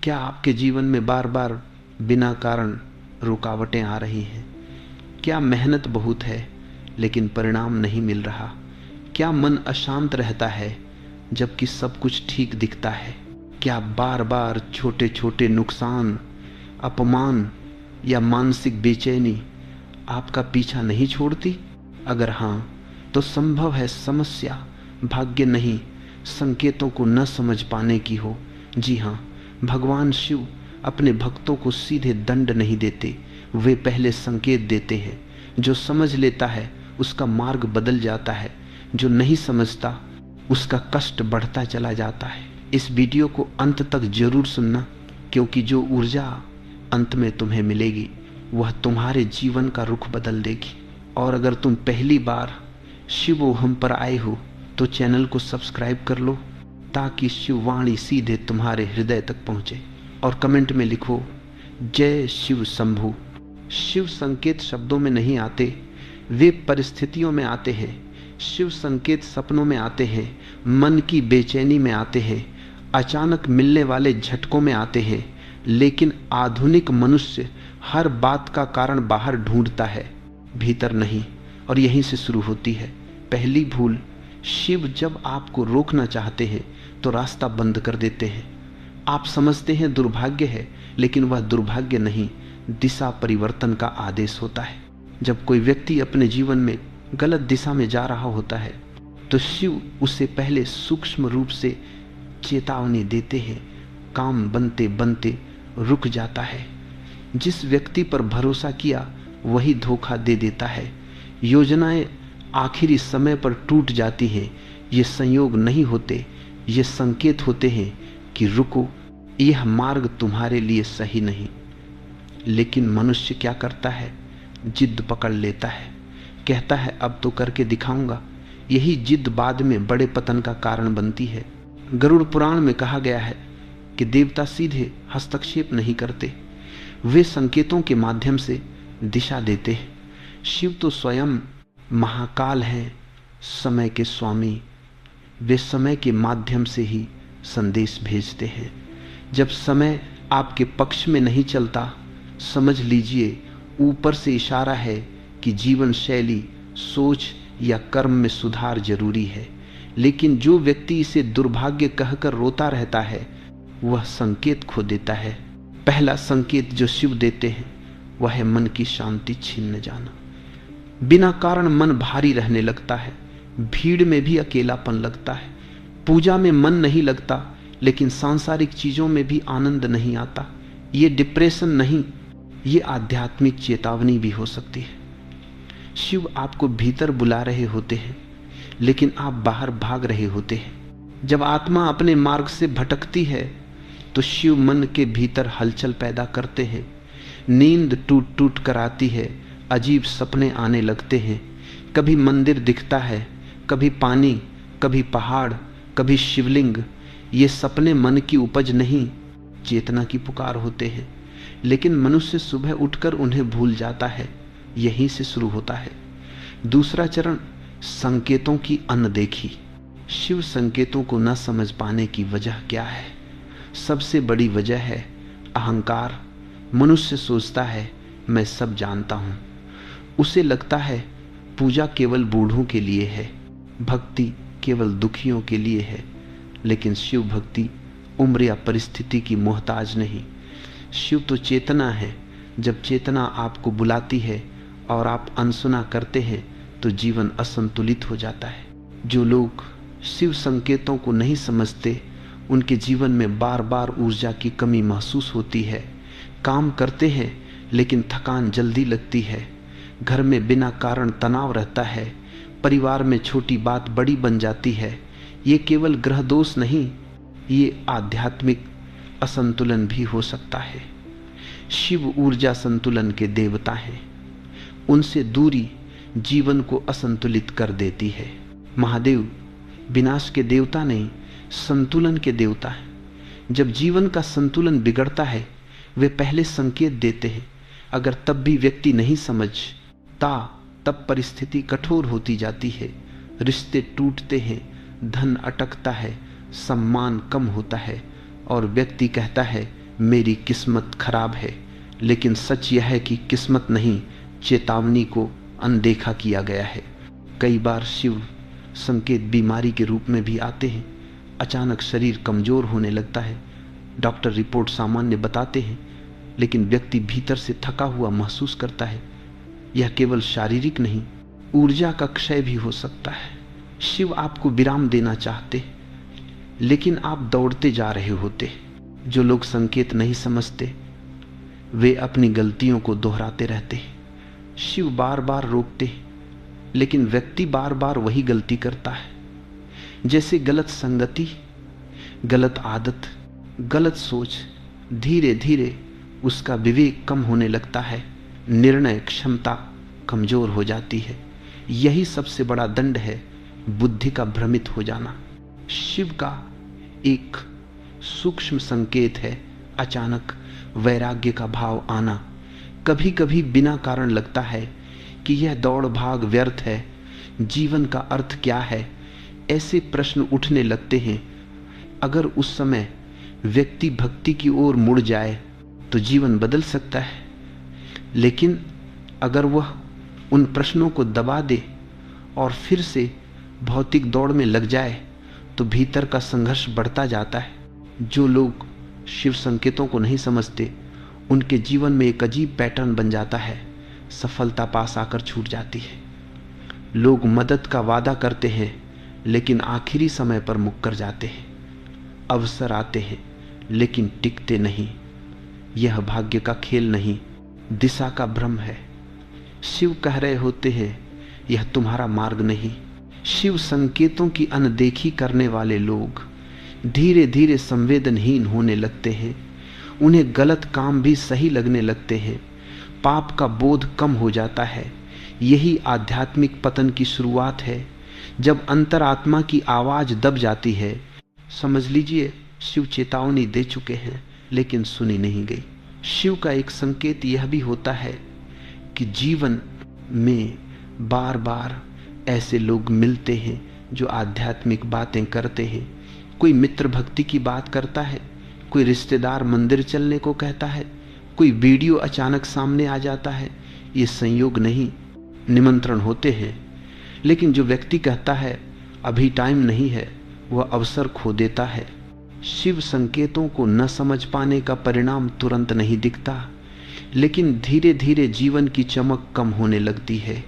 क्या आपके जीवन में बार बार बिना कारण रुकावटें आ रही हैं? क्या मेहनत बहुत है लेकिन परिणाम नहीं मिल रहा? क्या मन अशांत रहता है जबकि सब कुछ ठीक दिखता है? क्या बार बार छोटे छोटे नुकसान, अपमान या मानसिक बेचैनी आपका पीछा नहीं छोड़ती? अगर हाँ, तो संभव है समस्या भाग्य नहीं, संकेतों को न समझ पाने की हो। जी हाँ, भगवान शिव अपने भक्तों को सीधे दंड नहीं देते, वे पहले संकेत देते हैं। जो समझ लेता है उसका मार्ग बदल जाता है, जो नहीं समझता उसका कष्ट बढ़ता चला जाता है। इस वीडियो को अंत तक जरूर सुनना, क्योंकि जो ऊर्जा अंत में तुम्हें मिलेगी वह तुम्हारे जीवन का रुख बदल देगी। और अगर तुम पहली बार शिवोहम पर आए हो तो चैनल को सब्सक्राइब कर लो, ताकि शिववाणी सीधे तुम्हारे हृदय तक पहुंचे। और कमेंट में लिखो जय शिव शंभु। शिव संकेत शब्दों में नहीं आते, वे परिस्थितियों में आते हैं। शिव संकेत सपनों में आते हैं, मन की बेचैनी में आते हैं, अचानक मिलने वाले झटकों में आते हैं। लेकिन आधुनिक मनुष्य हर बात का कारण बाहर ढूंढता है, भीतर नहीं। और यहीं से शुरू होती है पहली भूल। शिव जब आपको रोकना चाहते हैं तो रास्ता बंद कर देते हैं। आप समझते हैं दुर्भाग्य है, लेकिन वह दुर्भाग्य नहीं, दिशा परिवर्तन का आदेश होता है। जब कोई व्यक्ति अपने जीवन में गलत दिशा में जा रहा होता है तो शिव उसे पहले सूक्ष्म रूप से चेतावनी देते हैं। काम बनते बनते रुक जाता है। जिस व्यक्ति पर भरोसा किया वही धोखा दे देता है। योजनाएं आखिरी समय पर टूट जाती हैं। ये संयोग नहीं होते, ये संकेत होते हैं कि रुको, यह मार्ग तुम्हारे लिए सही नहीं। लेकिन मनुष्य क्या करता है? जिद पकड़ लेता है, कहता है अब तो करके दिखाऊंगा। यही जिद बाद में बड़े पतन का कारण बनती है। गरुड़ पुराण में कहा गया है कि देवता सीधे हस्तक्षेप नहीं करते, वे संकेतों के माध्यम से दिशा देते हैं। शिव तो स्वयं महाकाल हैं, समय के स्वामी। वे समय के माध्यम से ही संदेश भेजते हैं। जब समय आपके पक्ष में नहीं चलता, समझ लीजिए ऊपर से इशारा है कि जीवन शैली, सोच या कर्म में सुधार जरूरी है। लेकिन जो व्यक्ति इसे दुर्भाग्य कहकर रोता रहता है वह संकेत खो देता है। पहला संकेत जो शिव देते हैं वह है मन की शांति छीन जाना। बिना कारण मन भारी रहने लगता है, भीड़ में भी अकेलापन लगता है, पूजा में मन नहीं लगता, लेकिन सांसारिक चीजों में भी आनंद नहीं आता। ये डिप्रेशन नहीं, ये आध्यात्मिक चेतावनी भी हो सकती है। शिव आपको भीतर बुला रहे होते हैं, लेकिन आप बाहर भाग रहे होते हैं। जब आत्मा अपने मार्ग से भटकती है तो शिव मन के भीतर हलचल पैदा करते हैं। नींद टूट टूट कर आती है, अजीब सपने आने लगते हैं। कभी मंदिर दिखता है, कभी पानी, कभी पहाड़, कभी शिवलिंग। ये सपने मन की उपज नहीं, चेतना की पुकार होते हैं। लेकिन मनुष्य सुबह उठकर उन्हें भूल जाता है। यहीं से शुरू होता है दूसरा चरण, संकेतों की अनदेखी। शिव संकेतों को न समझ पाने की वजह क्या है? सबसे बड़ी वजह है अहंकार। मनुष्य सोचता है मैं सब जानता हूं। उसे लगता है पूजा केवल बूढ़ों के लिए है, भक्ति केवल दुखियों के लिए है। लेकिन शिव भक्ति उम्र या परिस्थिति की मोहताज नहीं। शिव तो चेतना है। जब चेतना आपको बुलाती है और आप अनसुना करते हैं तो जीवन असंतुलित हो जाता है। जो लोग शिव संकेतों को नहीं समझते उनके जीवन में बार बार ऊर्जा की कमी महसूस होती है। काम करते हैं लेकिन थकान जल्दी लगती है। घर में बिना कारण तनाव रहता है। परिवार में छोटी बात बड़ी बन जाती है। ये केवल ग्रह दोष नहीं, ये आध्यात्मिक असंतुलन भी हो सकता है। शिव ऊर्जा संतुलन के देवता हैं। उनसे दूरी जीवन को असंतुलित कर देती है। महादेव विनाश के देवता नहीं, संतुलन के देवता हैं। जब जीवन का संतुलन बिगड़ता है वे पहले संकेत देते हैं। अगर तब भी व्यक्ति नहीं समझता तब परिस्थिति कठोर होती जाती है। रिश्ते टूटते हैं, धन अटकता है, सम्मान कम होता है और व्यक्ति कहता है मेरी किस्मत खराब है, लेकिन सच यह है कि किस्मत नहीं, चेतावनी को अनदेखा किया गया है। कई बार शिव संकेत बीमारी के रूप में भी आते हैं। अचानक शरीर कमजोर होने लगता है, डॉक्टर रिपोर्ट सामान्य बताते हैं, लेकिन व्यक्ति भीतर से थका हुआ महसूस करता है। यह केवल शारीरिक नहीं, ऊर्जा का क्षय भी हो सकता है। शिव आपको विराम देना चाहते, लेकिन आप दौड़ते जा रहे होते। जो लोग संकेत नहीं समझते वे अपनी गलतियों को दोहराते रहते। शिव बार बार रोकते, लेकिन व्यक्ति बार बार वही गलती करता है। जैसे गलत संगति, गलत आदत, गलत सोच, धीरे धीरे उसका विवेक कम होने लगता है, निर्णय क्षमता कमजोर हो जाती है। यही सबसे बड़ा दंड है, बुद्धि का भ्रमित हो जाना। शिव का एक सूक्ष्म संकेत है अचानक वैराग्य का भाव आना। कभी कभी बिना कारण लगता है कि यह दौड़ भाग व्यर्थ है, जीवन का अर्थ क्या है, ऐसे प्रश्न उठने लगते हैं। अगर उस समय व्यक्ति भक्ति की ओर मुड़ जाए तो जीवन बदल सकता है, लेकिन अगर वह उन प्रश्नों को दबा दे और फिर से भौतिक दौड़ में लग जाए तो भीतर का संघर्ष बढ़ता जाता है। जो लोग शिव संकेतों को नहीं समझते उनके जीवन में एक अजीब पैटर्न बन जाता है, सफलता पास आकर छूट जाती है। लोग मदद का वादा करते हैं लेकिन आखिरी समय पर मुक्कर जाते हैं। अवसर आते हैं लेकिन टिकते नहीं। यह भाग्य का खेल नहीं, दिशा का भ्रम है। शिव कह रहे होते हैं यह तुम्हारा मार्ग नहीं। शिव संकेतों की अनदेखी करने वाले लोग धीरे धीरे संवेदनहीन होने लगते हैं। उन्हें गलत काम भी सही लगने लगते हैं। पाप का बोध कम हो जाता है। यही आध्यात्मिक पतन की शुरुआत है, जब अंतरात्मा की आवाज दब जाती है। समझ लीजिए शिव चेतावनी दे चुके हैं लेकिन सुनी नहीं गई। शिव का एक संकेत यह भी होता है कि जीवन में बार बार ऐसे लोग मिलते हैं जो आध्यात्मिक बातें करते हैं। कोई मित्र भक्ति की बात करता है, कोई रिश्तेदार मंदिर चलने को कहता है, कोई वीडियो अचानक सामने आ जाता है। ये संयोग नहीं, निमंत्रण होते हैं। लेकिन जो व्यक्ति कहता है अभी टाइम नहीं है, वह अवसर खो देता है। शिव संकेतों को न समझ पाने का परिणाम तुरंत नहीं दिखता, लेकिन धीरे धीरे जीवन की चमक कम होने लगती है,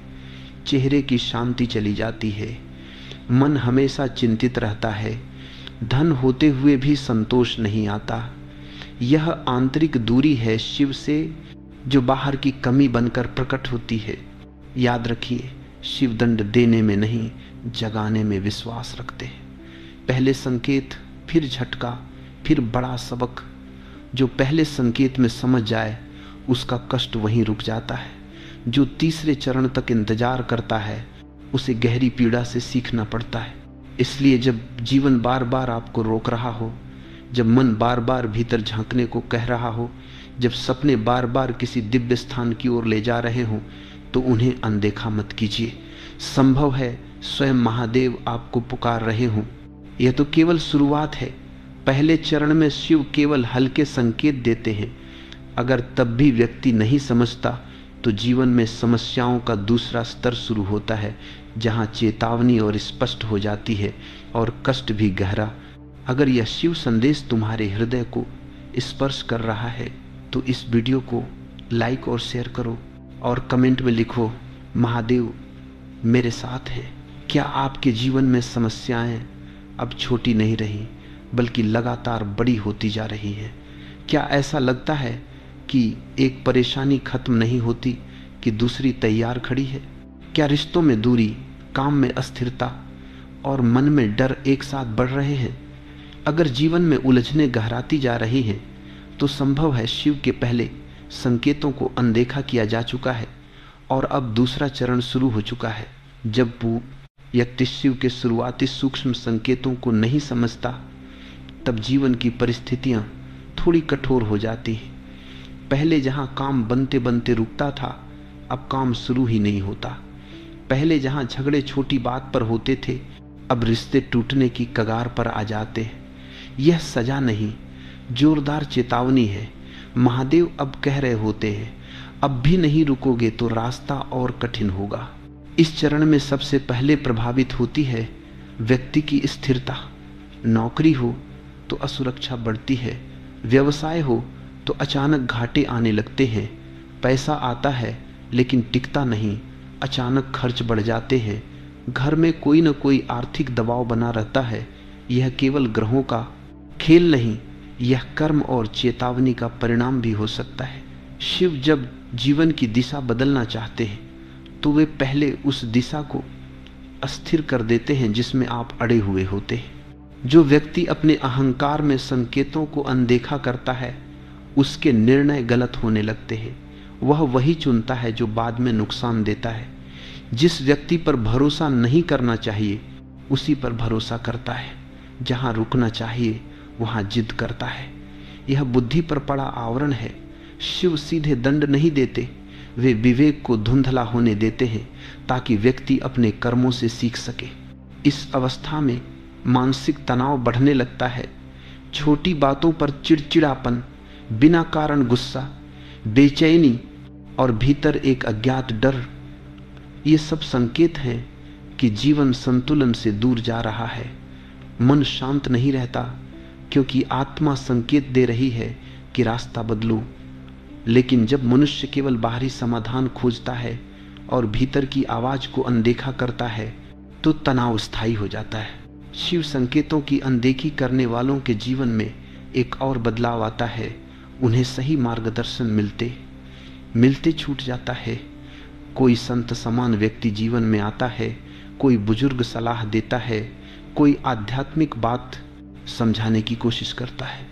चेहरे की शांति चली जाती है, मन हमेशा चिंतित रहता है, धन होते हुए भी संतोष नहीं आता। यह आंतरिक दूरी है शिव से जो बाहर की कमी बनकर प्रकट होती है। याद रखिए, शिव दंड देने में नहीं, जगाने में विश्वास रखते हैं। पहले संकेत, फिर झटका, फिर बड़ा सबक। जो पहले संकेत में समझ जाए उसका कष्ट वहीं रुक जाता है। जो तीसरे चरण तक इंतजार करता है उसे गहरी पीड़ा से सीखना पड़ता है। इसलिए जब जीवन बार बार आपको रोक रहा हो, जब मन बार बार भीतर झांकने को कह रहा हो, जब सपने बार बार किसी दिव्य स्थान की ओर ले जा रहे हों, तो उन्हें अनदेखा मत कीजिए। संभव है स्वयं महादेव आपको पुकार रहे हों। यह तो केवल शुरुआत है। पहले चरण में शिव केवल हल्के संकेत देते हैं। अगर तब भी व्यक्ति नहीं समझता तो जीवन में समस्याओं का दूसरा स्तर शुरू होता है, जहां चेतावनी और स्पष्ट हो जाती है और कष्ट भी गहरा। अगर यह शिव संदेश तुम्हारे हृदय को स्पर्श कर रहा है तो इस वीडियो को लाइक और शेयर करो और कमेंट में लिखो, महादेव मेरे साथ है। क्या आपके जीवन में समस्याएं अब छोटी नहीं रही बल्कि लगातार बड़ी होती जा रही है? क्या ऐसा लगता है कि एक परेशानी खत्म नहीं होती कि दूसरी तैयार खड़ी है? क्या रिश्तों में दूरी, काम में अस्थिरता और मन में डर एक साथ बढ़ रहे हैं? अगर जीवन में उलझने गहराती जा रही हैं तो संभव है शिव के पहले संकेतों को अनदेखा किया जा चुका है और अब दूसरा चरण शुरू हो चुका है। जब वो व्यक्ति शिव के शुरुआती सूक्ष्म संकेतों को नहीं समझता तब जीवन की परिस्थितियां थोड़ी कठोर हो जाती हैं। पहले जहां काम बनते बनते रुकता था, अब काम शुरू ही नहीं होता। पहले जहां झगड़े छोटी बात पर होते थे, अब रिश्ते टूटने की कगार पर आ जाते हैं। यह सजा नहीं, जोरदार चेतावनी है। महादेव अब कह रहे होते हैं, अब भी नहीं रुकोगे तो रास्ता और कठिन होगा। इस चरण में सबसे पहले प्रभावित होती है व्यक्ति की स्थिरता। नौकरी हो तो असुरक्षा बढ़ती है, व्यवसाय हो तो अचानक घाटे आने लगते हैं, पैसा आता है लेकिन टिकता नहीं, अचानक खर्च बढ़ जाते हैं, घर में कोई न कोई आर्थिक दबाव बना रहता है। यह केवल ग्रहों का खेल नहीं, यह कर्म और चेतावनी का परिणाम भी हो सकता है। शिव जब जीवन की दिशा बदलना चाहते हैं तो वे पहले उस दिशा को अस्थिर कर देते हैं जिसमें आप अड़े हुए होते हैं। जो व्यक्ति अपने अहंकार में संकेतों को अनदेखा करता है, उसके निर्णय गलत होने लगते हैं। वह वही चुनता है जो बाद में नुकसान देता है। जिस व्यक्ति पर भरोसा नहीं करना चाहिए उसी पर भरोसा करता है। जहां रुकना चाहिए वहां जिद करता है। यह बुद्धि पर पड़ा आवरण है। शिव सीधे दंड नहीं देते, वे विवेक को धुंधला होने देते हैं ताकि व्यक्ति अपने कर्मों से सीख सके। इस अवस्था में मानसिक तनाव बढ़ने लगता है। छोटी बातों पर चिड़चिड़ापन, बिना कारण गुस्सा, बेचैनी और भीतर एक अज्ञात डर, ये सब संकेत हैं कि जीवन संतुलन से दूर जा रहा है। मन शांत नहीं रहता क्योंकि आत्मा संकेत दे रही है कि रास्ता बदलो। लेकिन जब मनुष्य केवल बाहरी समाधान खोजता है और भीतर की आवाज को अनदेखा करता है तो तनाव स्थायी हो जाता है। शिव संकेतों की अनदेखी करने वालों के जीवन में एक और बदलाव आता है। उन्हें सही मार्गदर्शन मिलते छूट जाता है। कोई संत समान व्यक्ति जीवन में आता है, कोई बुजुर्ग सलाह देता है, कोई आध्यात्मिक बात समझाने की कोशिश करता है,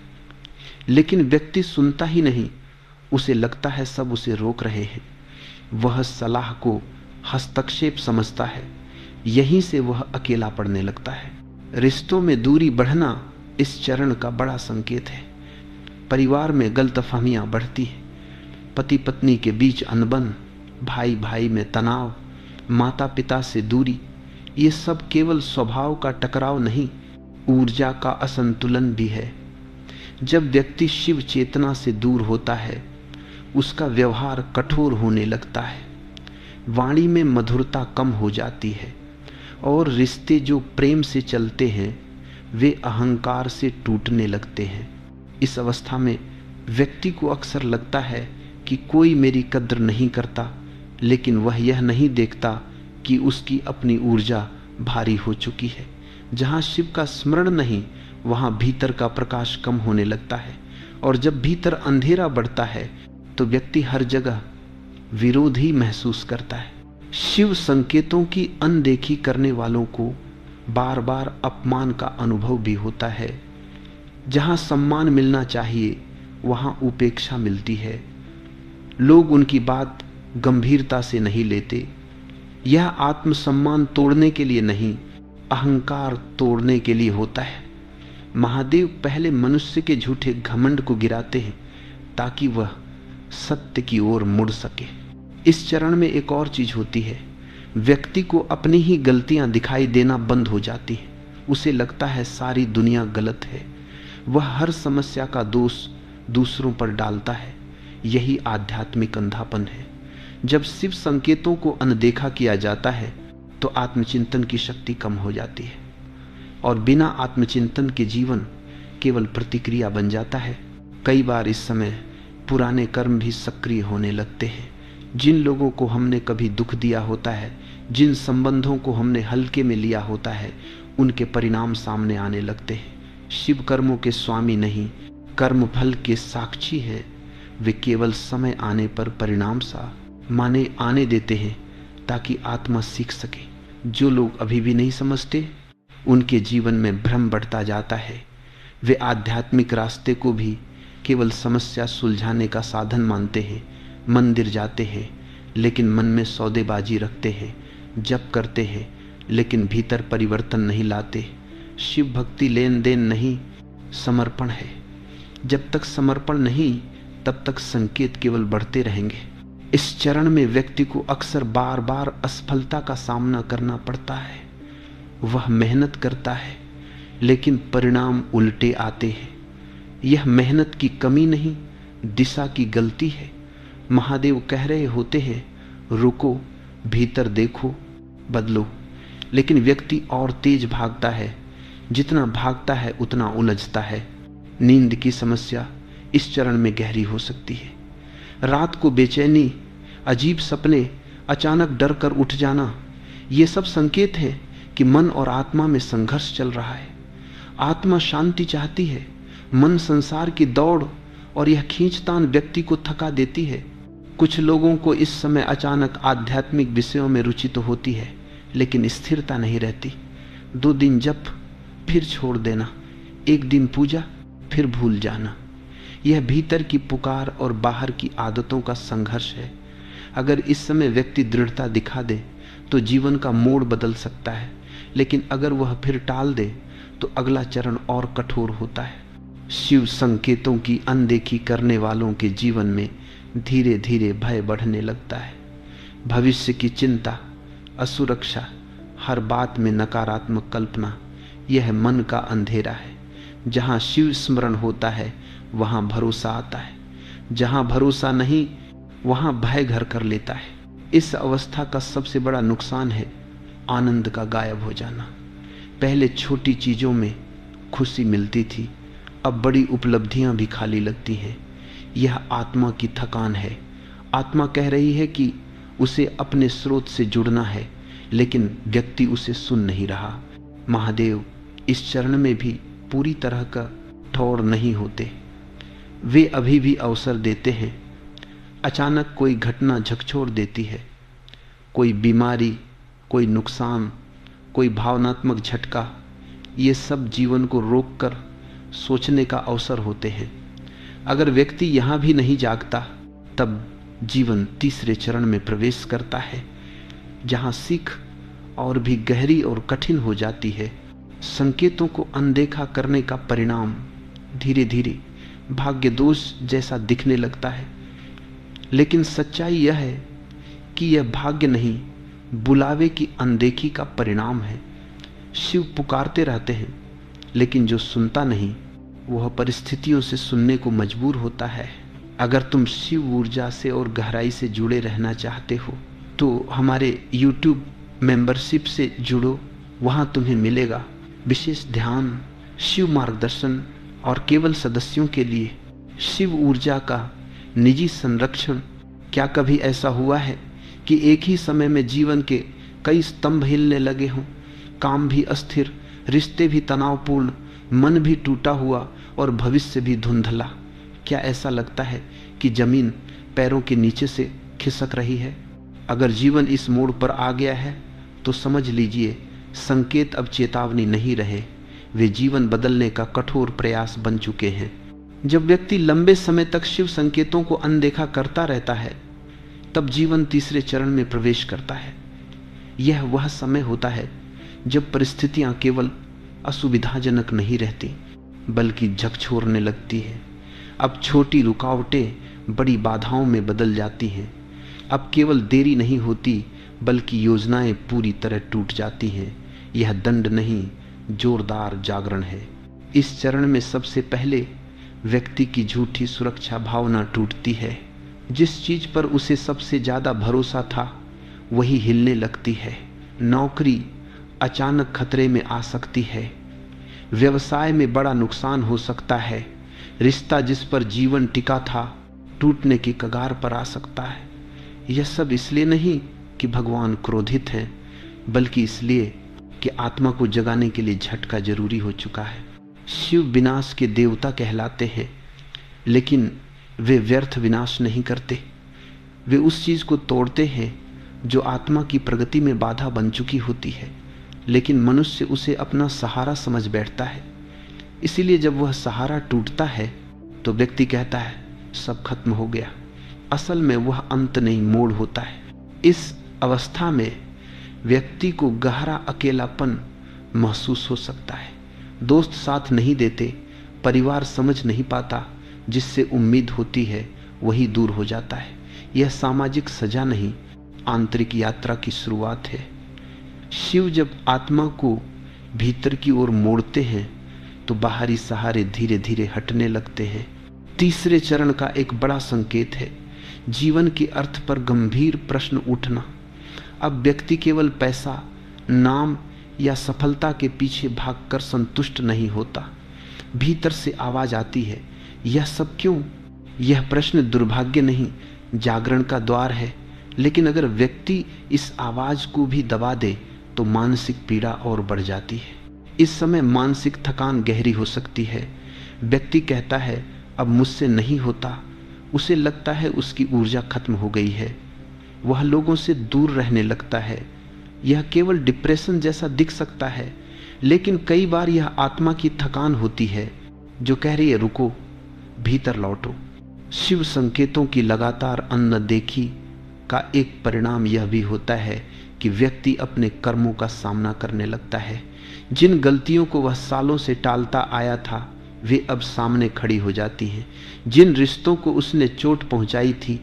लेकिन व्यक्ति सुनता ही नहीं। उसे लगता है सब उसे रोक रहे हैं। वह सलाह को हस्तक्षेप समझता है। यहीं से वह अकेला पड़ने लगता है। रिश्तों में दूरी बढ़ना इस चरण का बड़ा संकेत है। परिवार में गलतफहमियां बढ़ती हैं। पति पत्नी के बीच अनबन, भाई भाई में तनाव, माता पिता से दूरी, ये सब केवल स्वभाव का टकराव नहीं, ऊर्जा का असंतुलन भी है। जब व्यक्ति शिव चेतना से दूर होता है उसका व्यवहार कठोर होने लगता है। वाणी में मधुरता कम हो जाती है और रिश्ते जो प्रेम से चलते हैं वे अहंकार से टूटने लगते हैं। इस अवस्था में व्यक्ति को अक्सर लगता है कि कोई मेरी कद्र नहीं करता, लेकिन वह यह नहीं देखता कि उसकी अपनी ऊर्जा भारी हो चुकी है। जहाँ शिव का स्मरण नहीं वहाँ भीतर का प्रकाश कम होने लगता है, और जब भीतर अंधेरा बढ़ता है तो व्यक्ति हर जगह विरोध ही महसूस करता है। शिव संकेतों की अनदेखी करने वालों को बार बार अपमान का अनुभव भी होता है। जहाँ सम्मान मिलना चाहिए वहाँ उपेक्षा मिलती है। लोग उनकी बात गंभीरता से नहीं लेते। यह आत्मसम्मान तोड़ने के लिए नहीं, अहंकार तोड़ने के लिए होता है। महादेव पहले मनुष्य के झूठे घमंड को गिराते हैं ताकि वह सत्य की ओर मुड़ सके। इस चरण में एक और चीज होती है, व्यक्ति को अपनी ही गलतियां दिखाई देना बंद हो जाती है। उसे लगता है सारी दुनिया गलत है। वह हर समस्या का दोष दूसरों पर डालता है। यही आध्यात्मिक अंधापन है। जब शिव संकेतों को अनदेखा किया जाता है तो आत्मचिंतन की शक्ति कम हो जाती है, और बिना आत्मचिंतन के जीवन केवल प्रतिक्रिया बन जाता है। कई बार इस समय पुराने कर्म भी सक्रिय होने लगते हैं। जिन लोगों को हमने कभी दुख दिया होता है, जिन संबंधों को हमने हल्के में लिया होता है, उनके परिणाम सामने आने लगते हैं। शिव कर्मों के स्वामी नहीं, कर्म फल के साक्षी हैं। वे केवल समय आने पर परिणाम सा माने आने देते हैं ताकि आत्मा सीख सके। जो लोग अभी भी नहीं समझते उनके जीवन में भ्रम बढ़ता जाता है। वे आध्यात्मिक रास्ते को भी केवल समस्या सुलझाने का साधन मानते हैं। मंदिर जाते हैं लेकिन मन में सौदेबाजी रखते हैं, जप करते हैं लेकिन भीतर परिवर्तन नहीं लाते। शिव भक्ति लेन देन नहीं, समर्पण है। जब तक समर्पण नहीं तब तक संकेत केवल बढ़ते रहेंगे। इस चरण में व्यक्ति को अक्सर बार बार असफलता का सामना करना पड़ता है। वह मेहनत करता है लेकिन परिणाम उल्टे आते हैं। यह मेहनत की कमी नहीं, दिशा की गलती है। महादेव कह रहे होते हैं, रुको, भीतर देखो, बदलो। लेकिन व्यक्ति और तेज भागता है, जितना भागता है उतना उलझता है। नींद की समस्या इस चरण में गहरी हो सकती है। रात को बेचैनी, अजीब सपने, अचानक डर कर उठ जाना, ये सब संकेत है कि मन और आत्मा में संघर्ष चल रहा है। आत्मा शांति चाहती है, मन संसार की दौड़ और यह खींचतान व्यक्ति को थका देती है। कुछ लोगों को इस समय अचानक आध्यात्मिक विषयों में रुचि तो होती है, लेकिन स्थिरता नहीं रहती। 2 दिन जप, फिर छोड़ देना, 1 दिन पूजा, फिर भूल जाना। यह भीतर की पुकार और बाहर की आदतों का संघर्ष है। अगर इस समय व्यक्ति दृढ़ता दिखा दे तो जीवन का मोड़ बदल सकता है, लेकिन अगर वह फिर टाल दे तो अगला चरण और कठोर होता है। शिव संकेतों की अनदेखी करने वालों के जीवन में धीरे धीरे भय बढ़ने लगता है। भविष्य की चिंता, असुरक्षा, हर बात में नकारात्मक कल्पना, यह मन का अंधेरा है। जहाँ शिव स्मरण होता है वहाँ भरोसा आता है, जहाँ भरोसा नहीं वहाँ भय घर कर लेता है। इस अवस्था का सबसे बड़ा नुकसान है आनंद का गायब हो जाना। पहले छोटी चीज़ों में खुशी मिलती थी, अब बड़ी उपलब्धियां भी खाली लगती हैं। यह आत्मा की थकान है। आत्मा कह रही है कि उसे अपने स्रोत से जुड़ना है, लेकिन व्यक्ति उसे सुन नहीं रहा। महादेव इस चरण में भी पूरी तरह का ठौर नहीं होते। वे अभी भी अवसर देते हैं। अचानक कोई घटना झकझोर देती है, कोई बीमारी, कोई नुकसान, कोई भावनात्मक झटका, ये सब जीवन को रोककर सोचने का अवसर होते हैं। अगर व्यक्ति यहाँ भी नहीं जागता, तब जीवन तीसरे चरण में प्रवेश करता है, जहाँ सीख और भी गहरी और कठिन हो जाती है। संकेतों को अनदेखा करने का परिणाम धीरे धीरे भाग्य दोष जैसा दिखने लगता है, लेकिन सच्चाई यह है कि यह भाग्य नहीं, बुलावे की अनदेखी का परिणाम है। शिव पुकारते रहते हैं, लेकिन जो सुनता नहीं वह परिस्थितियों से सुनने को मजबूर होता है। अगर तुम शिव ऊर्जा से और गहराई से जुड़े रहना चाहते हो तो हमारे YouTube मेंबरशिप से जुड़ो। वहां तुम्हें मिलेगा विशेष ध्यान, शिव मार्गदर्शन और केवल सदस्यों के लिए शिव ऊर्जा का निजी संरक्षण। क्या कभी ऐसा हुआ है कि एक ही समय में जीवन के कई स्तंभ हिलने लगे हों? काम भी अस्थिर, रिश्ते भी तनावपूर्ण, मन भी टूटा हुआ और भविष्य भी धुंधला। क्या ऐसा लगता है कि जमीन पैरों के नीचे से खिसक रही है? अगर जीवन इस मोड़ पर आ गया है तो समझ लीजिए संकेत अब चेतावनी नहीं रहे, वे जीवन बदलने का कठोर प्रयास बन चुके हैं। जब व्यक्ति लंबे समय तक शिव संकेतों को अनदेखा करता रहता है, तब जीवन तीसरे चरण में प्रवेश करता है। यह वह समय होता है जब परिस्थितियां केवल असुविधाजनक नहीं रहती, बल्कि झकझोरने लगती है। अब छोटी रुकावटें बड़ी बाधाओं में बदल जाती हैं। अब केवल देरी नहीं होती, बल्कि योजनाएं पूरी तरह टूट जाती हैं। यह दंड नहीं, जोरदार जागरण है। इस चरण में सबसे पहले व्यक्ति की झूठी सुरक्षा भावना टूटती है। जिस चीज पर उसे सबसे ज्यादा भरोसा था वही हिलने लगती है। नौकरी अचानक खतरे में आ सकती है, व्यवसाय में बड़ा नुकसान हो सकता है, रिश्ता जिस पर जीवन टिका था टूटने की कगार पर आ सकता है। यह सब इसलिए नहीं कि भगवान क्रोधित हैं, बल्कि इसलिए कि आत्मा को जगाने के लिए झटका जरूरी हो चुका है। शिव विनाश के देवता कहलाते हैं, लेकिन वे व्यर्थ विनाश नहीं करते। वे उस चीज को तोड़ते हैं जो आत्मा की प्रगति में बाधा बन चुकी होती है, लेकिन मनुष्य उसे अपना सहारा समझ बैठता है। इसीलिए जब वह सहारा टूटता है तो व्यक्ति कहता है सब खत्म हो गया। असल में वह अंत नहीं, मोड़ होता है। इस अवस्था में व्यक्ति को गहरा अकेलापन महसूस हो सकता है। दोस्त साथ नहीं देते, परिवार समझ नहीं पाता, जिससे उम्मीद होती है वही दूर हो जाता है। यह सामाजिक सजा नहीं, आंतरिक यात्रा की शुरुआत है। शिव जब आत्मा को भीतर की ओर मोड़ते हैं तो बाहरी सहारे धीरे धीरे हटने लगते हैं। तीसरे चरण का एक बड़ा संकेत है जीवन के अर्थ पर गंभीर प्रश्न उठना। अब व्यक्ति केवल पैसा, नाम या सफलता के पीछे भागकर संतुष्ट नहीं होता। भीतर से आवाज आती है, यह सब क्यों? यह प्रश्न दुर्भाग्य नहीं, जागरण का द्वार है। लेकिन अगर व्यक्ति इस आवाज को भी दबा दे तो मानसिक पीड़ा और बढ़ जाती है। इस समय मानसिक थकान गहरी हो सकती है। व्यक्ति कहता है अब मुझसे नहीं होता। उसे लगता है उसकी ऊर्जा खत्म हो गई है। वह लोगों से दूर रहने लगता है। यह केवल डिप्रेशन जैसा दिख सकता है, लेकिन कई बार यह आत्मा की थकान होती है जो कह रही है रुको, भीतर लौटो। शिव संकेतों की लगातार अनदेखी का एक परिणाम यह भी होता है कि व्यक्ति अपने कर्मों का सामना करने लगता है। जिन गलतियों को वह सालों से टालता आया था वे अब सामने खड़ी हो जाती हैं। जिन रिश्तों को उसने चोट पहुंचाई थी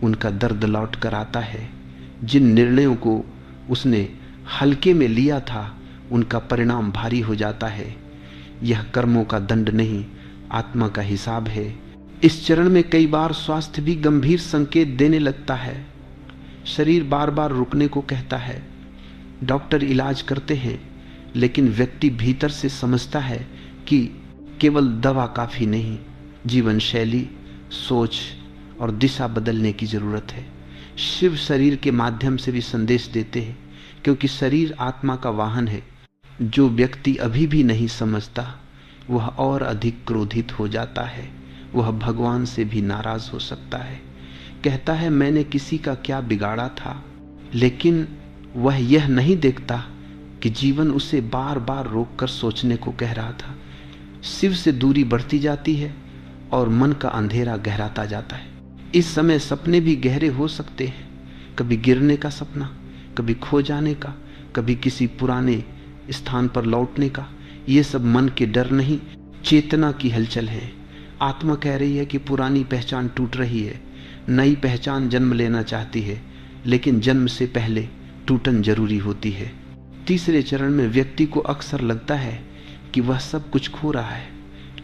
उनका दर्द लौट कर आता है। जिन निर्णयों को उसने हल्के में लिया था उनका परिणाम भारी हो जाता है। यह कर्मों का दंड नहीं, आत्मा का हिसाब है। इस चरण में कई बार स्वास्थ्य भी गंभीर संकेत देने लगता है। शरीर बार बार रुकने को कहता है। डॉक्टर इलाज करते हैं, लेकिन व्यक्ति भीतर से समझता है कि केवल दवा काफी नहीं, जीवन शैली, सोच और दिशा बदलने की जरूरत है। शिव शरीर के माध्यम से भी संदेश देते हैं, क्योंकि शरीर आत्मा का वाहन है। जो व्यक्ति अभी भी नहीं समझता वह और अधिक क्रोधित हो जाता है। वह भगवान से भी नाराज हो सकता है। कहता है मैंने किसी का क्या बिगाड़ा था, लेकिन वह यह नहीं देखता कि जीवन उसे बार बार रोककर सोचने को कह रहा था। शिव से दूरी बढ़ती जाती है और मन का अंधेरा गहराता जाता है। इस समय सपने भी गहरे हो सकते हैं। कभी गिरने का सपना, कभी खो जाने का, कभी किसी पुराने स्थान पर लौटने का। ये सब मन के डर नहीं, चेतना की हलचल है। आत्मा कह रही है कि पुरानी पहचान टूट रही है, नई पहचान जन्म लेना चाहती है, लेकिन जन्म से पहले टूटन जरूरी होती है। तीसरे चरण में व्यक्ति को अक्सर लगता है कि वह सब कुछ खो रहा है,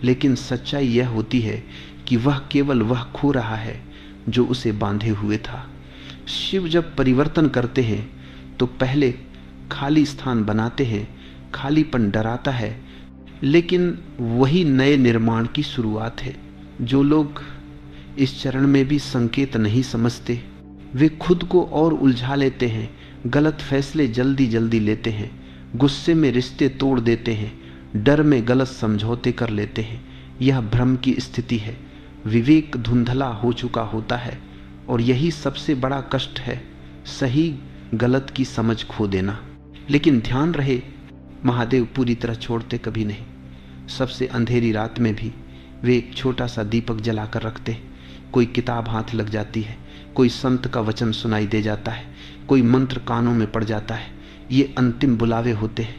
लेकिन सच्चाई यह होती है कि वह केवल वह खो रहा है जो उसे बांधे हुए था। शिव जब परिवर्तन करते हैं तो पहले खाली स्थान बनाते हैं। खालीपन डराता है, लेकिन वही नए निर्माण की शुरुआत है। जो लोग इस चरण में भी संकेत नहीं समझते वे खुद को और उलझा लेते हैं, गलत फैसले जल्दी जल्दी लेते हैं, गुस्से में रिश्ते तोड़ देते हैं, डर में गलत समझौते कर लेते हैं। यह भ्रम की स्थिति है। विवेक धुंधला हो चुका होता है और यही सबसे बड़ा कष्ट है, सही गलत की समझ खो देना। लेकिन ध्यान रहे, महादेव पूरी तरह छोड़ते कभी नहीं। सबसे अंधेरी रात में भी वे एक छोटा सा दीपक जलाकर रखते। कोई किताब हाथ लग जाती है, कोई संत का वचन सुनाई दे जाता है, कोई मंत्र कानों में पड़ जाता है। ये अंतिम बुलावे होते हैं।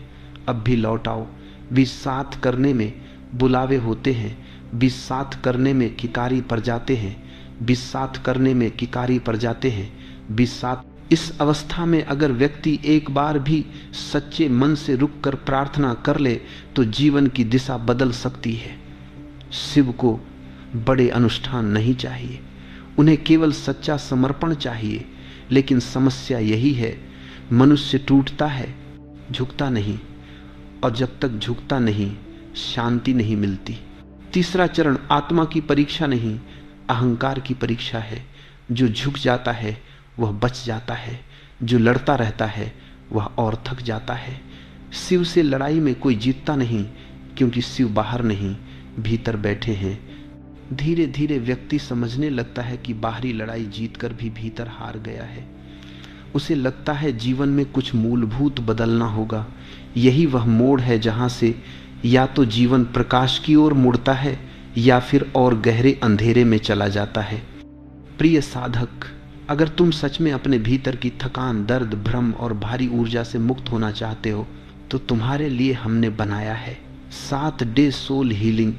अब भी लौट आओ। विसात करने में बुलावे होते हैं, विसात करने में किकारी पड़ जाते हैं, विसात करने में किकारी पड़ जाते हैं, विसात। इस अवस्था में अगर व्यक्ति एक बार भी सच्चे मन से रुककर प्रार्थना कर ले तो जीवन की दिशा बदल सकती है। शिव को बड़े अनुष्ठान नहीं चाहिए, उन्हें केवल सच्चा समर्पण चाहिए। लेकिन समस्या यही है, मनुष्य टूटता है, झुकता नहीं, और जब तक झुकता नहीं शांति नहीं मिलती। तीसरा चरण आत्मा की परीक्षा नहीं, अहंकार की परीक्षा है। जो झुक जाता है वह बच जाता है, जो लड़ता रहता है वह और थक जाता है। शिव से लड़ाई में कोई जीतता नहीं, क्योंकि शिव बाहर नहीं भीतर बैठे हैं। धीरे धीरे व्यक्ति समझने लगता है कि बाहरी लड़ाई जीतकर भी भीतर हार गया है। उसे लगता है जीवन में कुछ मूलभूत बदलना होगा। यही वह मोड़ है जहां से या तो जीवन प्रकाश की ओर मुड़ता है या फिर और गहरे अंधेरे में चला जाता है। प्रिय साधक, अगर तुम सच में अपने भीतर की थकान, दर्द, भ्रम और भारी ऊर्जा से मुक्त होना चाहते हो तो तुम्हारे लिए हमने बनाया है 7 day soul healing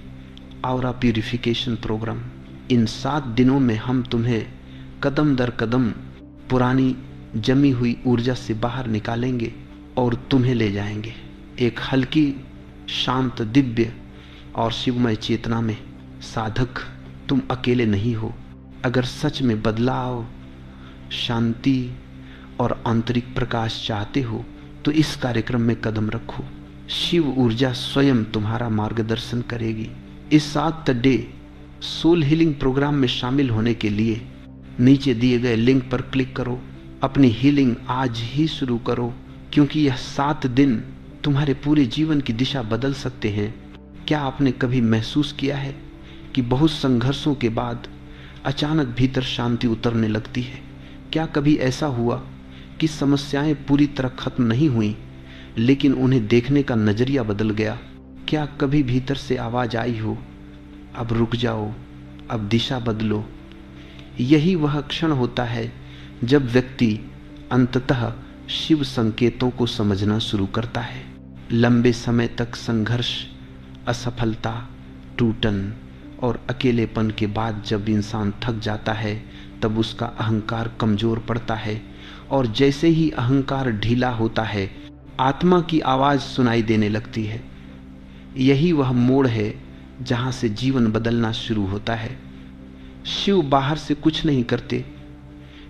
aura purification programme. इन 7 दिनों में हम तुम्हें कदम दर कदम पुरानी जमी हुई ऊर्जा से बाहर निकालेंगे और तुम्हें ले जाएंगे एक हल्की, शांत, दिव्य और शिवमय चेतना में। साधक, तुम अकेले नहीं हो। अगर सच में बदलाव, शांति और आंतरिक प्रकाश चाहते हो तो इस कार्यक्रम में कदम रखो। शिव ऊर्जा स्वयं तुम्हारा मार्गदर्शन करेगी। इस 7 डे सोल हीलिंग प्रोग्राम में शामिल होने के लिए नीचे दिए गए लिंक पर क्लिक करो। अपनी हीलिंग आज ही शुरू करो, क्योंकि यह 7 दिन तुम्हारे पूरे जीवन की दिशा बदल सकते हैं। क्या आपने कभी महसूस किया है कि बहुत संघर्षों के बाद अचानक भीतर शांति उतरने लगती है? क्या कभी ऐसा हुआ कि समस्याएं पूरी तरह खत्म नहीं हुई, लेकिन उन्हें देखने का नजरिया बदल गया? क्या कभी भीतर से आवाज आई हो, अब रुक जाओ, अब दिशा बदलो? यही वह क्षण होता है जब व्यक्ति अंततः शिव संकेतों को समझना शुरू करता है। लंबे समय तक संघर्ष, असफलता, टूटन और अकेलेपन के बाद जब इंसान थक जाता है तब उसका अहंकार कमजोर पड़ता है, और जैसे ही अहंकार ढीला होता है आत्मा की आवाज सुनाई देने लगती है। यही वह मोड़ है जहां से जीवन बदलना शुरू होता है। शिव बाहर से कुछ नहीं करते,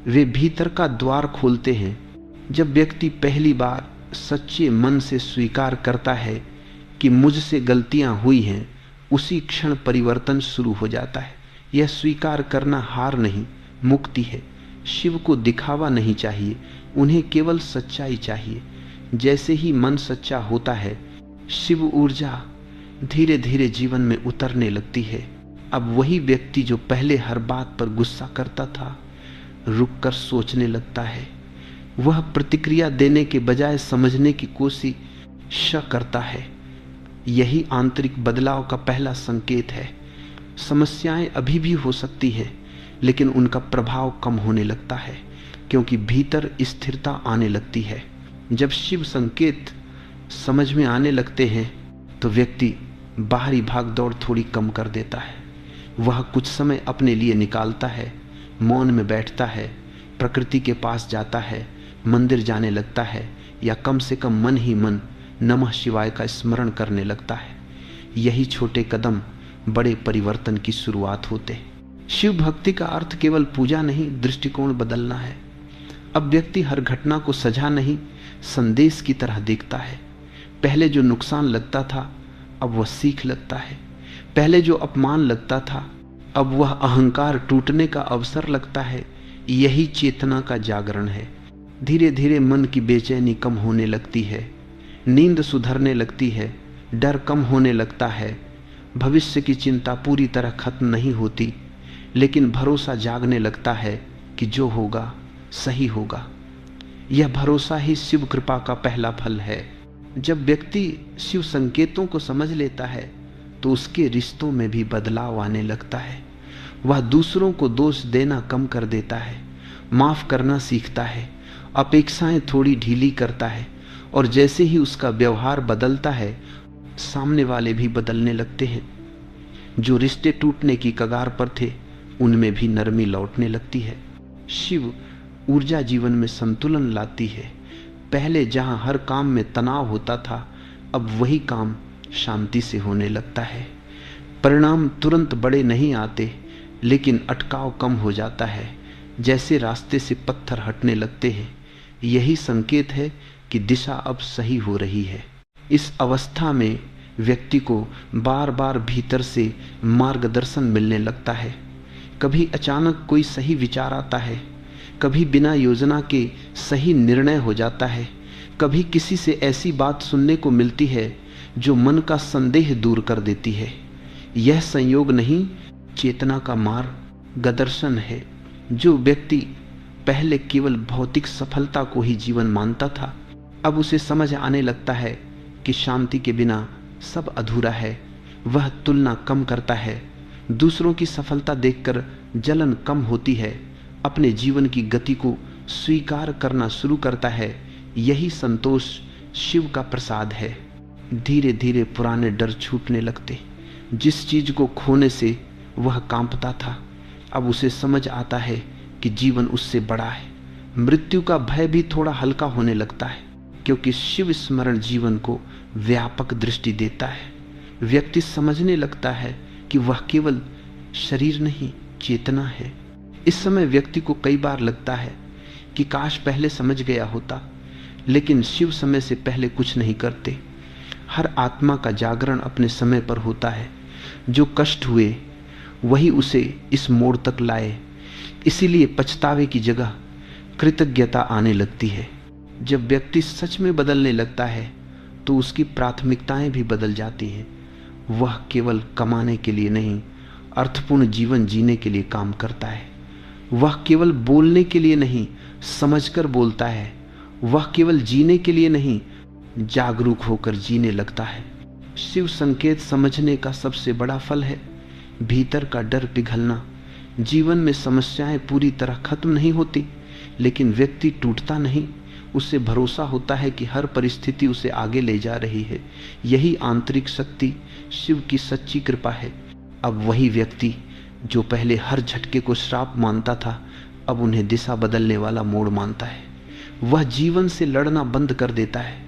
वे भीतर का द्वार खोलते हैं। जब व्यक्ति पहली बार सच्चे मन से स्वीकार करता है कि मुझसे गलतियां हुई हैं, उसी क्षण परिवर्तन शुरू हो जाता है। यह स्वीकार करना हार नहीं, मुक्ति है। शिव को दिखावा नहीं चाहिए, उन्हें केवल सच्चाई चाहिए। जैसे ही मन सच्चा होता है, शिव ऊर्जा धीरे धीरे जीवन में उतरने लगती है। अब वही व्यक्ति जो पहले हर बात पर गुस्सा करता था, रुककर सोचने लगता है। वह प्रतिक्रिया देने के बजाय समझने की कोशिश करता है। यही आंतरिक बदलाव का पहला संकेत है। समस्याएं अभी भी हो सकती हैं, लेकिन उनका प्रभाव कम होने लगता है, क्योंकि भीतर स्थिरता आने लगती है। जब शिव संकेत समझ में आने लगते हैं तो व्यक्ति बाहरी भागदौड़ थोड़ी कम कर देता है। वह कुछ समय अपने लिए निकालता है, मौन में बैठता है, प्रकृति के पास जाता है, मंदिर जाने लगता है, या कम से कम मन ही मन नमः शिवाय का स्मरण करने लगता है। यही छोटे कदम बड़े परिवर्तन की शुरुआत होते हैं। शिव भक्ति का अर्थ केवल पूजा नहीं, दृष्टिकोण बदलना है। अब व्यक्ति हर घटना को सजा नहीं, संदेश की तरह देखता है। पहले जो नुकसान लगता था, अब वह सीख लगता है। पहले जो अपमान लगता था, अब वह अहंकार टूटने का अवसर लगता है। यही चेतना का जागरण है। धीरे धीरे मन की बेचैनी कम होने लगती है, नींद सुधरने लगती है, डर कम होने लगता है। भविष्य की चिंता पूरी तरह खत्म नहीं होती, लेकिन भरोसा जागने लगता है कि जो होगा सही होगा। यह भरोसा ही शिव कृपा का पहला फल है। जब व्यक्ति शिव संकेतों को समझ लेता है तो उसके रिश्तों में भी बदलाव आने लगता है। वह दूसरों को दोष देना कम कर देता है, माफ करना सीखता है, अपेक्षाएं थोड़ी ढीली करता है, और जैसे ही उसका व्यवहार बदलता है, सामने वाले भी बदलने लगते हैं। जो रिश्ते टूटने की कगार पर थे, उनमें भी नरमी लौटने लगती है। शिव ऊर्जा जीवन में संतुलन लाती है। पहले जहां हर काम में तनाव होता था, अब वही काम शांति से होने लगता है। परिणाम तुरंत बड़े नहीं आते, लेकिन अटकाव कम हो जाता है। जैसे रास्ते से पत्थर हटने लगते हैं, यही संकेत है कि दिशा अब सही हो रही है। इस अवस्था में व्यक्ति को बार बार भीतर से मार्गदर्शन मिलने लगता है। कभी अचानक कोई सही विचार आता है, कभी बिना योजना के सही निर्णय हो जाता है, कभी किसी से ऐसी बात सुनने को मिलती है जो मन का संदेह दूर कर देती है। यह संयोग नहीं, चेतना का मार्गदर्शन है। जो व्यक्ति पहले केवल भौतिक सफलता को ही जीवन मानता था, अब उसे समझ आने लगता है कि शांति के बिना सब अधूरा है। वह तुलना कम करता है, दूसरों की सफलता देखकर जलन कम होती है, अपने जीवन की गति को स्वीकार करना शुरू करता है। यही संतोष शिव का प्रसाद है। धीरे धीरे पुराने डर छूटने लगते। जिस चीज को खोने से वह कांपता था, अब उसे समझ आता है कि जीवन उससे बड़ा है। मृत्यु का भय भी थोड़ा हल्का होने लगता है, क्योंकि शिव स्मरण जीवन को व्यापक दृष्टि देता है। व्यक्ति समझने लगता है कि वह केवल शरीर नहीं, चेतना है। इस समय व्यक्ति को कई बार लगता है कि काश पहले समझ गया होता, लेकिन शिव समय से पहले कुछ नहीं करते। हर आत्मा का जागरण अपने समय पर होता है। जो कष्ट हुए वही उसे इस मोड़ तक लाए। इसीलिए पछतावे की जगह कृतज्ञता आने लगती है। जब व्यक्ति सच में बदलने लगता है तो उसकी प्राथमिकताएं भी बदल जाती हैं। वह केवल कमाने के लिए नहीं, अर्थपूर्ण जीवन जीने के लिए काम करता है। वह केवल बोलने के लिए नहीं, समझकर बोलता है। वह केवल जीने के लिए नहीं, जागरूक होकर जीने लगता है। शिव संकेत समझने का सबसे बड़ा फल है। भीतर का डर पिघलना। जीवन में समस्याएं पूरी तरह खत्म नहीं होती, लेकिन व्यक्ति टूटता नहीं। उसे भरोसा होता है कि हर परिस्थिति उसे आगे ले जा रही है। यही आंतरिक शक्ति शिव की सच्ची कृपा है। अब वही व्यक्ति जो पहले हर झटके को श्राप मानता था, अब उन्हें दिशा बदलने वाला मोड़ मानता है। वह जीवन से लड़ना बंद कर देता है,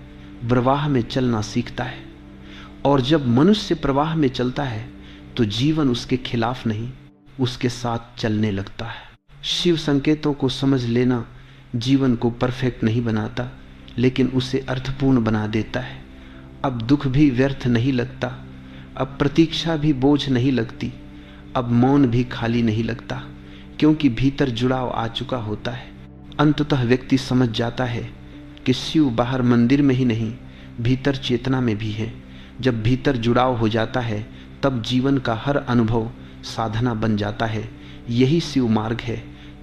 प्रवाह में चलना सीखता है। और जब मनुष्य प्रवाह में चलता है तो जीवन उसके खिलाफ नहीं, उसके साथ चलने लगता है। शिव संकेतों को समझ लेना जीवन को परफेक्ट नहीं बनाता, लेकिन उसे अर्थपूर्ण बना देता है। अब दुख भी व्यर्थ नहीं लगता, अब प्रतीक्षा भी बोझ नहीं लगती, अब मौन भी खाली नहीं लगता, क्योंकि भीतर जुड़ाव आ चुका होता है। अंततः व्यक्ति समझ जाता है कि शिव बाहर मंदिर में ही नहीं, भीतर चेतना में भी है। जब भीतर जुड़ाव हो जाता है तब जीवन का हर अनुभव साधना बन जाता है। यही शिव मार्ग है,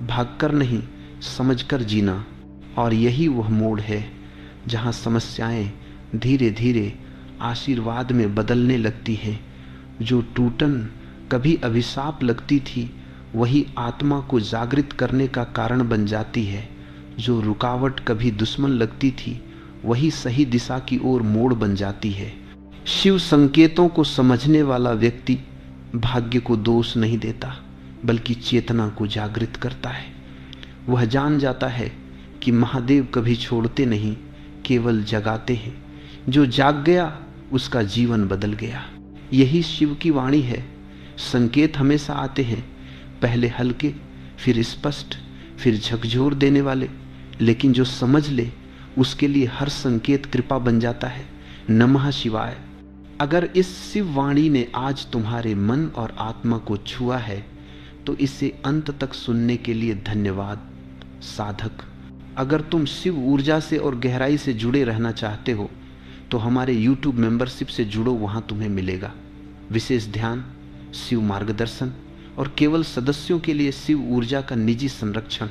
भागकर नहीं, समझकर जीना। और यही वह मोड़ है जहाँ समस्याएं धीरे धीरे आशीर्वाद में बदलने लगती है। जो टूटन कभी अभिशाप लगती थी, वही आत्मा को जागृत करने का कारण बन जाती है। जो रुकावट कभी दुश्मन लगती थी, वही सही दिशा की ओर मोड़ बन जाती है। शिव संकेतों को समझने वाला व्यक्ति भाग्य को दोष नहीं देता, बल्कि चेतना को जागृत करता है। वह जान जाता है कि महादेव कभी छोड़ते नहीं, केवल जगाते हैं। जो जाग गया उसका जीवन बदल गया। यही शिव की वाणी है। संकेत हमेशा आते हैं, पहले हल्के, फिर स्पष्ट, फिर झकझोर देने वाले, लेकिन जो समझ ले उसके लिए हर संकेत कृपा बन जाता है। नमः शिवाय। अगर इस शिव वाणी ने आज तुम्हारे मन और आत्मा को छुआ है तो इसे अंत तक सुनने के लिए धन्यवाद साधक। अगर तुम शिव ऊर्जा से और गहराई से जुड़े रहना चाहते हो तो हमारे YouTube मेंबरशिप से जुड़ो, वहां तुम्हें मिलेगा विशेष ध्यान, शिव मार्गदर्शन और केवल सदस्यों के लिए शिव ऊर्जा का निजी संरक्षण।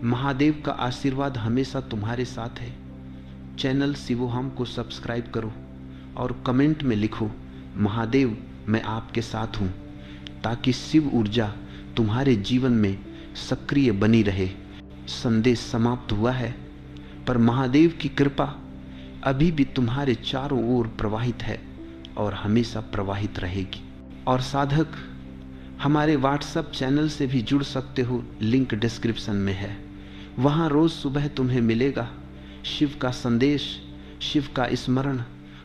महादेव का आशीर्वाद हमेशा तुम्हारे साथ है। चैनल शिवोहम को सब्सक्राइब करो और कमेंट में लिखो, महादेव मैं आपके साथ हूं, ताकि शिव ऊर्जा तुम्हारे जीवन में सक्रिय बनी रहे। संदेश समाप्त हुआ है, पर महादेव की कृपा अभी भी तुम्हारे चारों ओर प्रवाहित है और हमेशा प्रवाहित रहेगी। और साधक, हमारे व्हाट्सएप चैनल से भी जुड़ सकते हो, लिंक डिस्क्रिप्शन में है। वहां रोज सुबह तुम्हें मिलेगा शिव का संदेश, शिव का स्मरण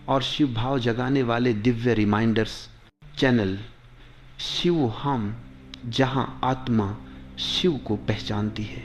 और शिव भाव जगाने वाले दिव्य रिमाइंडर्स। चैनल शिवोहम, जहां आत्मा शिव को पहचानती है।